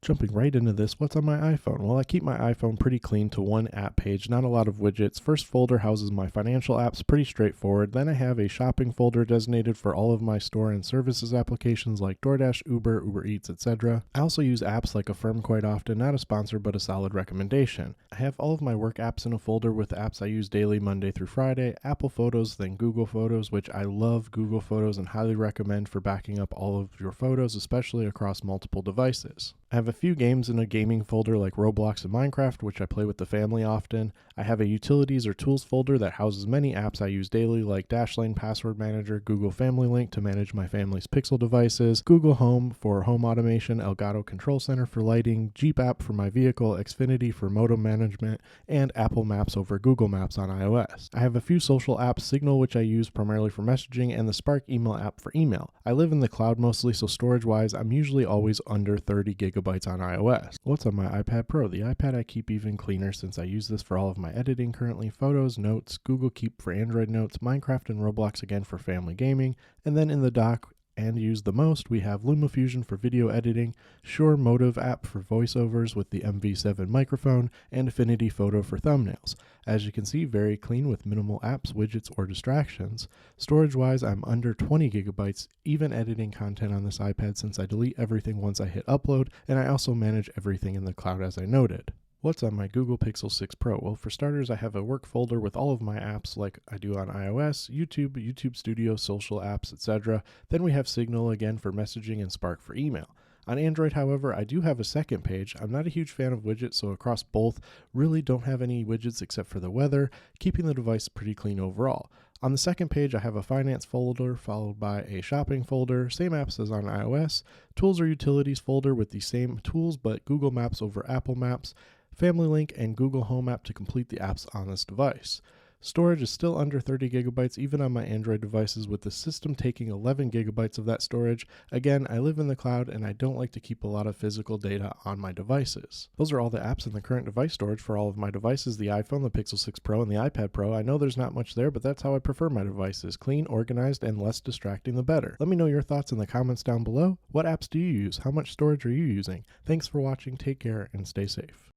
Jumping right into this, what's on my iPhone? Well, I keep my iPhone pretty clean to one app page, not a lot of widgets. First folder houses my financial apps, pretty straightforward. Then I have a shopping folder designated for all of my store and services applications like DoorDash, Uber Eats, etc. I also use apps like Affirm quite often, not a sponsor but a solid recommendation. I have all of my work apps in a folder with apps I use daily Monday through Friday, Apple Photos, then Google Photos, which I love Google Photos and highly recommend for backing up all of your photos, especially across multiple devices. I have a few games in a gaming folder like Roblox and Minecraft, which I play with the family often. I have a utilities or tools folder that houses many apps I use daily like Dashlane Password Manager, Google Family Link to manage my family's Pixel devices, Google Home for home automation, Elgato Control Center for lighting, Jeep app for my vehicle, Xfinity for modem management, and Apple Maps over Google Maps on iOS. I have a few social apps, Signal, which I use primarily for messaging, and the Spark email app for email. I live in the cloud mostly, so storage-wise, I'm usually always under 30 gigabytes on iOS. What's on my iPad Pro? The iPad I keep even cleaner since I use this for all of my editing currently, photos, notes, Google Keep for Android notes, Minecraft and Roblox again for family gaming, and then in the dock and use the most, we have LumaFusion for video editing, Shure Motive app for voiceovers with the MV7 microphone, and Affinity Photo for thumbnails. As you can see, very clean with minimal apps, widgets, or distractions. Storage-wise, I'm under 20 gigabytes, even editing content on this iPad since I delete everything once I hit upload, and I also manage everything in the cloud as I noted. What's on my Google Pixel 6 Pro? Well, for starters, I have a work folder with all of my apps like I do on iOS, YouTube Studio, social apps, etc. Then we have Signal again for messaging and Spark for email. On Android, however, I do have a second page. I'm not a huge fan of widgets, so across both, really don't have any widgets except for the weather, keeping the device pretty clean overall. On the second page, I have a finance folder followed by a shopping folder, same apps as on iOS, tools or utilities folder with the same tools but Google Maps over Apple Maps, Family Link, and Google Home app to complete the apps on this device. Storage is still under 30 gigabytes even on my Android devices, with the system taking 11 gigabytes of that storage. Again, I live in the cloud and I don't like to keep a lot of physical data on my devices. Those are all the apps in the current device storage for all of my devices, the iPhone, the Pixel 6 Pro, and the iPad Pro. I know there's not much there, but that's how I prefer my devices. Clean, organized, and less distracting the better. Let me know your thoughts in the comments down below. What apps do you use? How much storage are you using? Thanks for watching, take care, and stay safe.